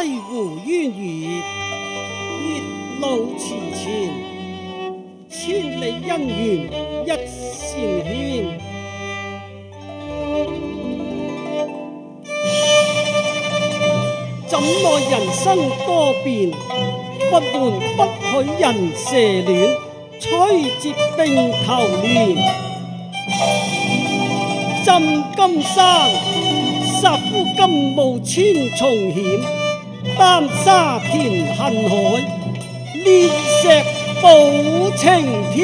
西湖淵源，月老池前，千里姻緣一線牽。怎奈人生多變，佛門不許人蛇戀，吹折並頭蓮。浸金山，殺夫金冒千重險，丹沙填恨海，煉石補情天。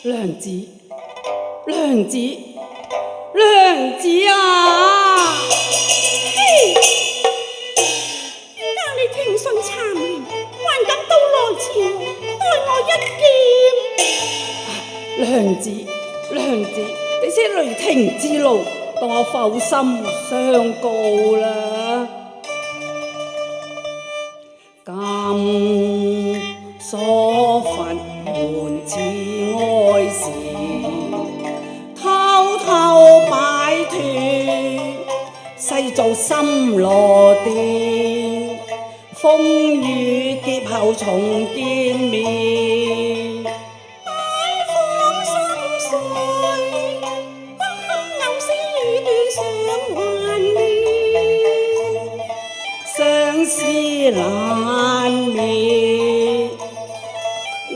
娘子，娘子，娘子啊！嘿，點解你聽信讒言，還敢到來前待我一劍？娘子，娘子，你些雷霆之怒，當我剖心相告啦！今所佛門似愛時，偷偷擺脫，世造心羅殿，風雨劫後重見面。相思難滅，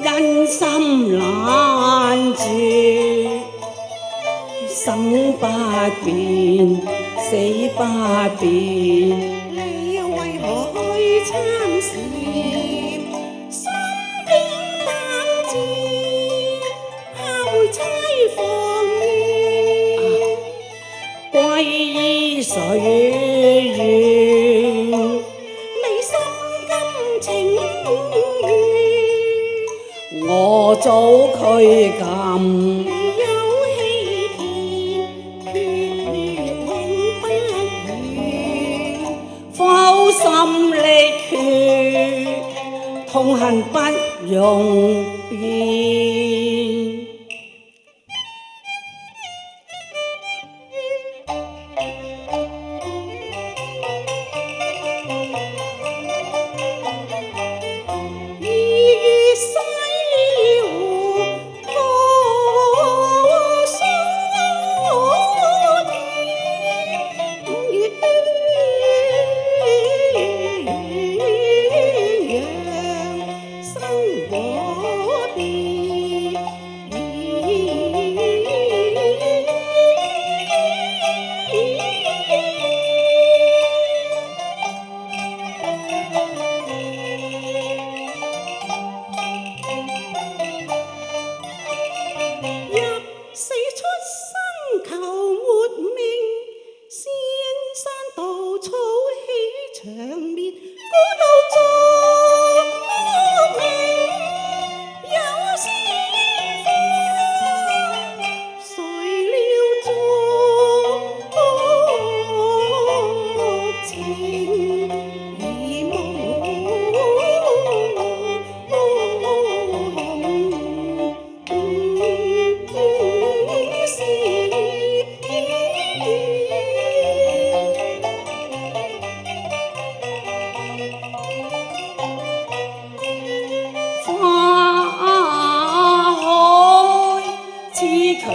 恩心難絕，生不變，死不變。你為何去參禪？心境膽戰，下回差放面，歸依水源。你早拘禁。有欺騙，決永不渝。剖心瀝血，痛恨不容辯。強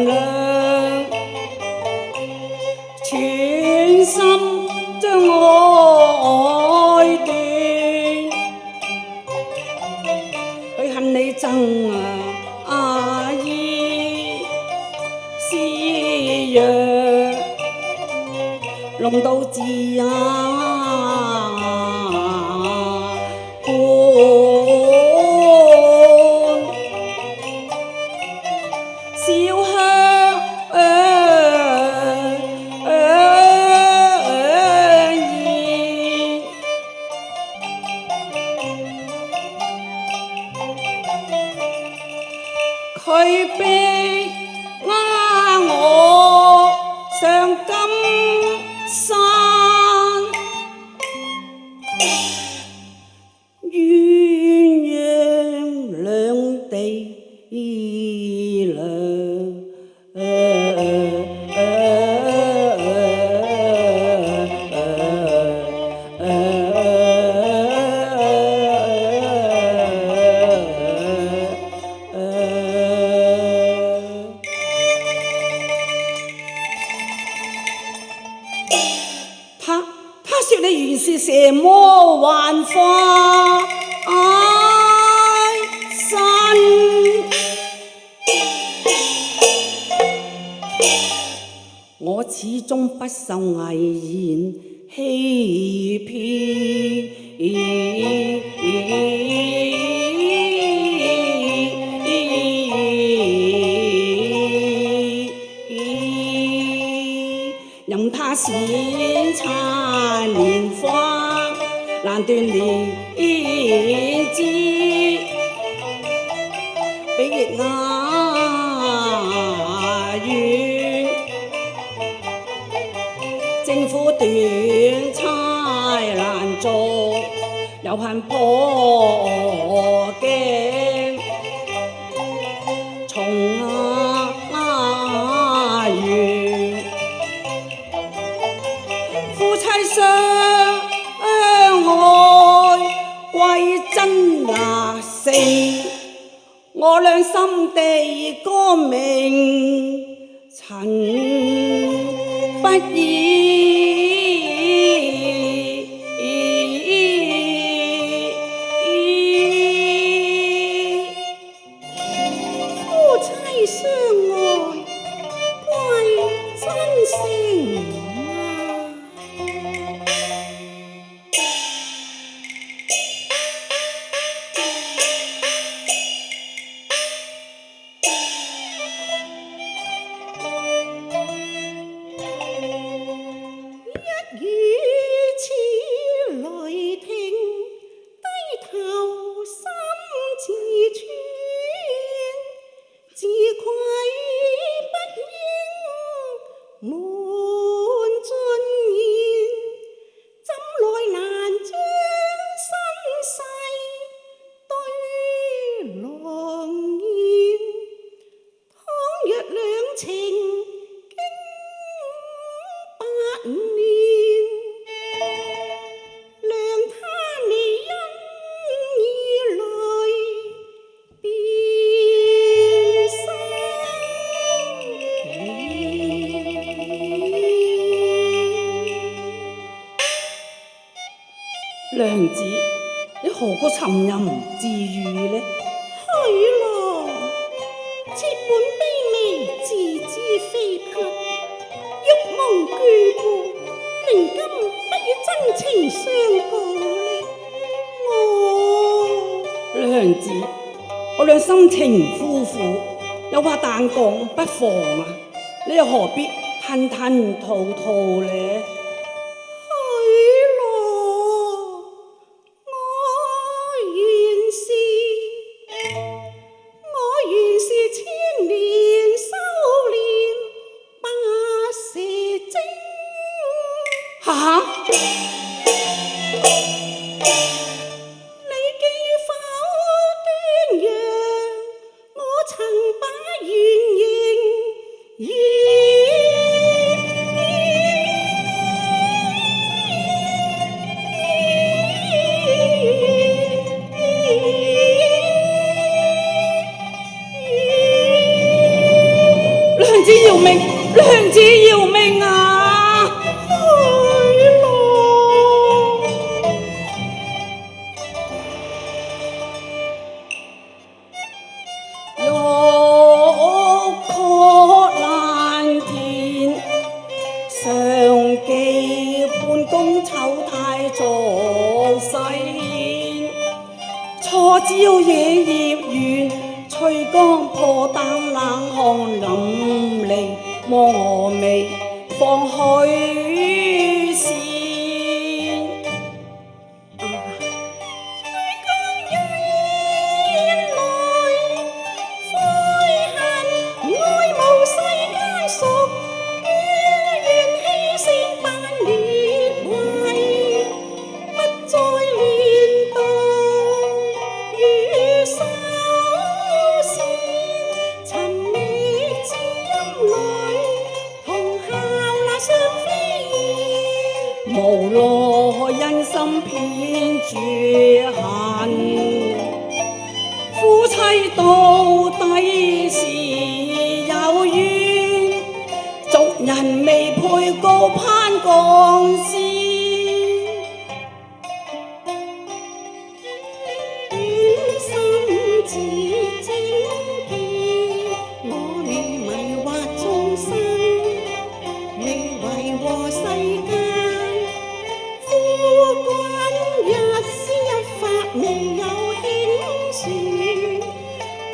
亮，全心將我愛斷，佢恨你憎阿姨施藥，弄到自佢逼我上金山，鴛鴦兩地他說你原是蛇魔幻化身，我始終不受危言欺騙，任他閃燦蓮花，難斷蓮枝，比翼遠，政府短差難做，又恨破鏡，從緣夫妻相愛歸真那性，我倆心地歌鳴陳不已。夫妻相愛歸真性滿尊嚴，怎奈難將身世對狼煙。倘若兩情經8年，諒他未因以淚變心娘子，你何故沉吟自語呢？許郎，妾本卑微，自知非匹，欲蒙眷顧，寧今不與真情相告呢？娘子，我倆心情夫婦，有話但講不妨啊！你又何必吞吞吐吐呢？哈哈！你既否端詳，我曾把原形娘子饒命！娘子饒命啊！初朝野葉緣，翠江破膽冷汗淋漓，望蛾眉放虛線。無奈因心偏住恨，夫妻到底是有緣，俗人未配高攀鋼線。心自正見，我你迷惑眾生，你為禍世間。未有輕船，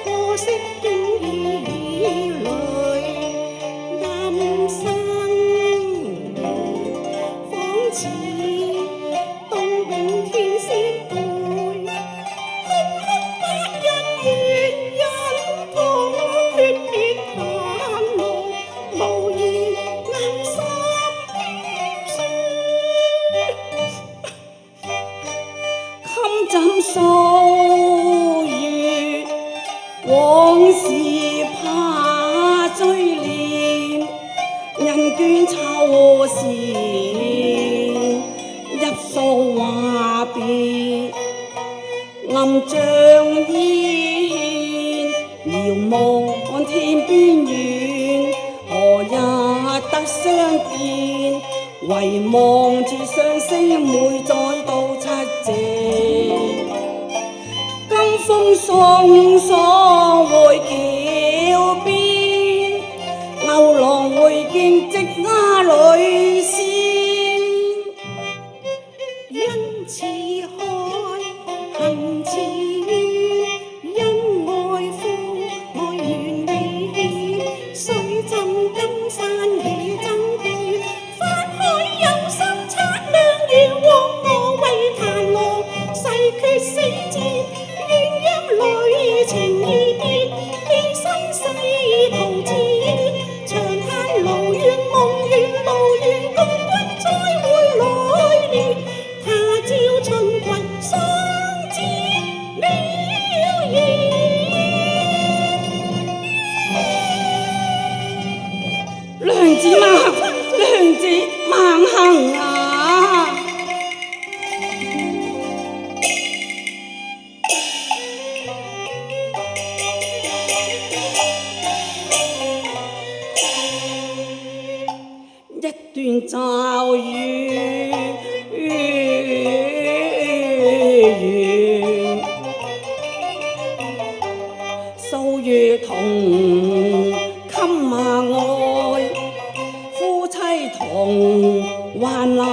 可惜經已累任生緣，仿似東永天仙輩，空空百人緣人同訣別淡忘，無言暗心酸。怎數月往事怕追念，人倦秋時入數話別，暗將依牽，遙望天邊遠，何日得相見？遺忘住雙星妹再到七夕。風送爽回橋邊，牛郎會見直鴉女仙。因似海，恨似淵，因愛父，愛緣未顯，水浸金山野爭斷，法海有心測量願望，我為檀郎誓決死戰。侶情意別，犧牲世途志遠，長嘆勞願夢。娘子萬幸啊！一段驟雨數月同衾愛，夫妻同患難，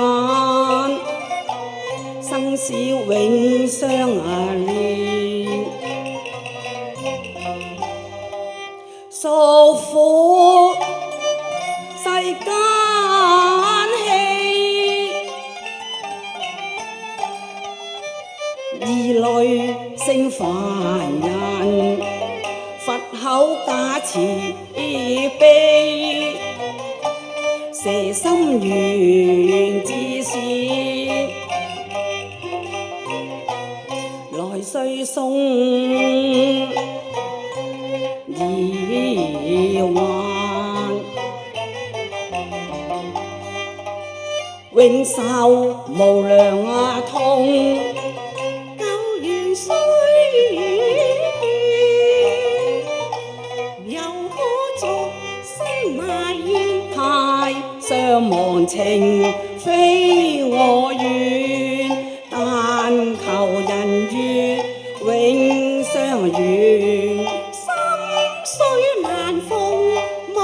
生死永相連，訴苦世間氣，兒女勝凡人，佛口假慈悲，蛇心緣至善，來歲送兒還，永受無量痛。舊緣歲月，又可作新埋怨。太上忘情非我願，但求人月永相緣。心雖難逢，無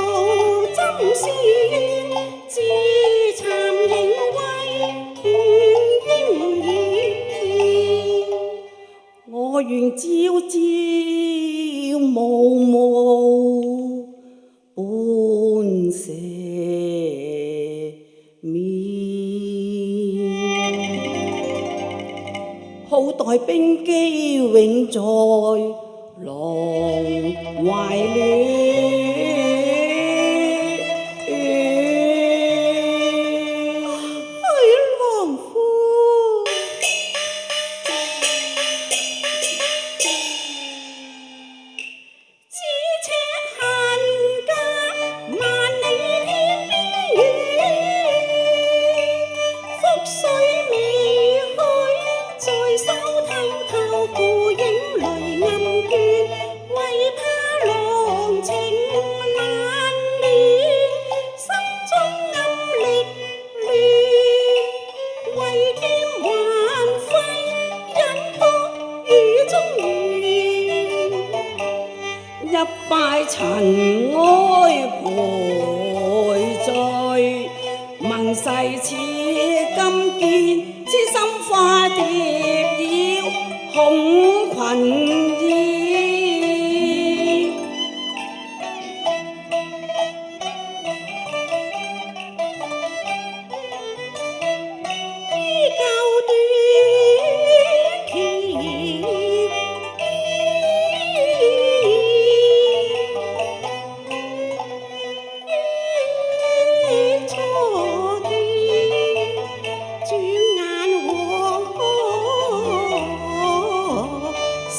針絲怨，自慚形為怨嬰兒。我願朝朝暮暮伴蛇眠，好待冰肌永在郎懷戀。郎夫，咫尺恨隔萬里天邊遠，覆水未去，在手偷偷顧影淚暗倦，為怕郎情難斷，心中暗力亂，為劍還費忍覺雨中緣。一拜塵埃陪醉，問世此今見，痴心化蝶妖恐群衣。依舊短期於初見，轉眼往事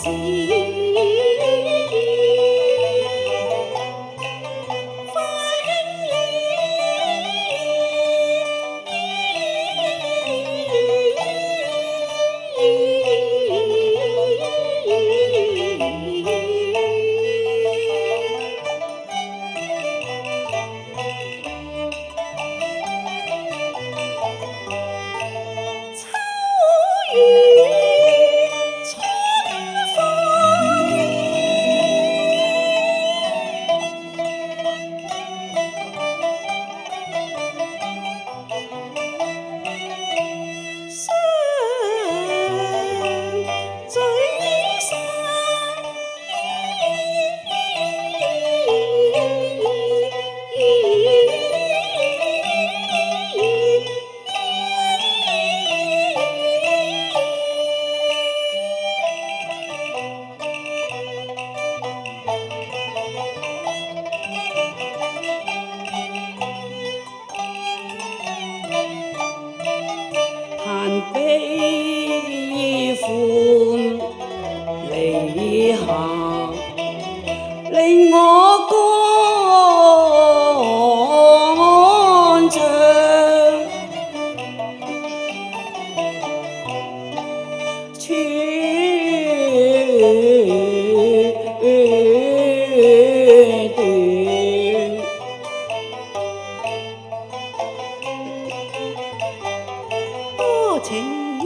情願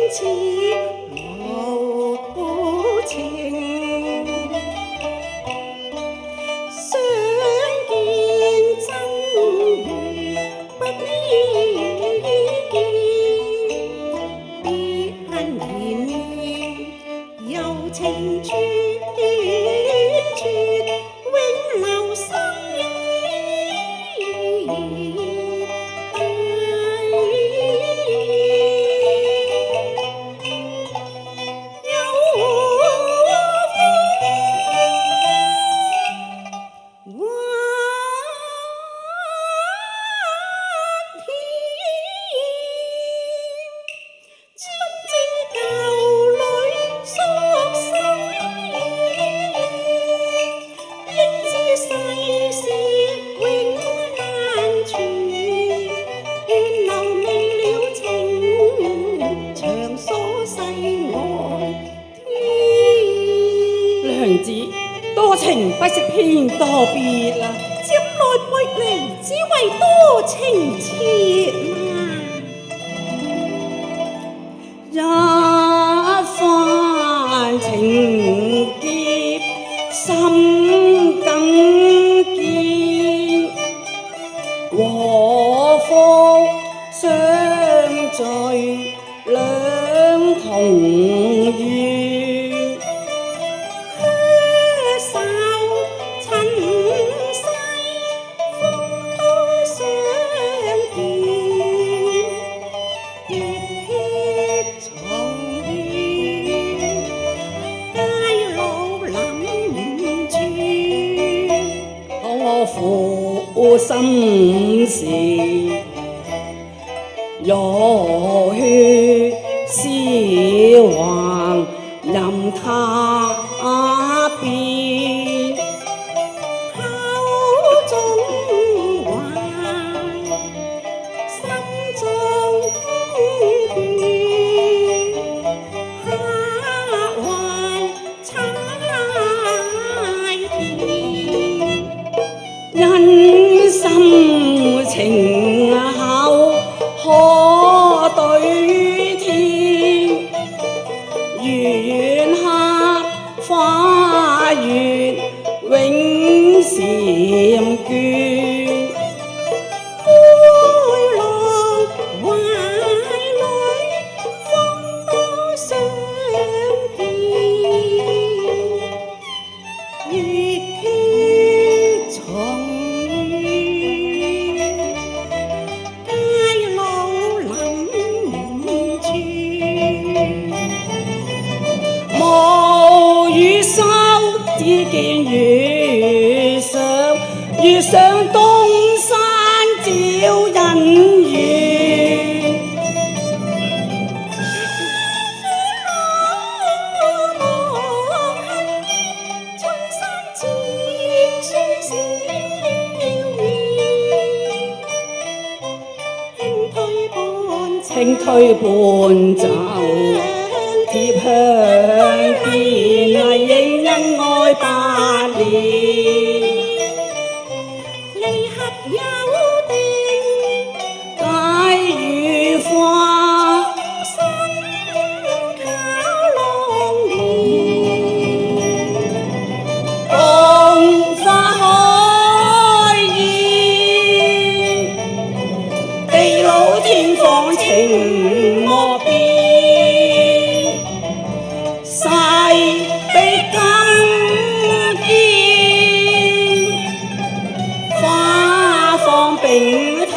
似無情，相見真如不呢見，別恨延綿有情處，永留心娘子，多情不識偏多別啦，漸來背離，只為多情切一番情結心更堅，和福相聚兩同願。手塵世，風多相見，月撇重圓，偕老臨處，可負心事，熱血燒橫任他變，口中懷，心中怨，客懷柴田，因心情厚可對天，願客花月永禪眷。灰浪懷裏，風多相見，月撇重圓，偕老臨處。無語收，只見月上，月上東山照人緣。春山漸書小面，輕推伴走，貼香邊應恩愛百年，離合有定，解與花身靠浪年，共花開宴，地老天荒情莫變，誓比金堅，花放並頭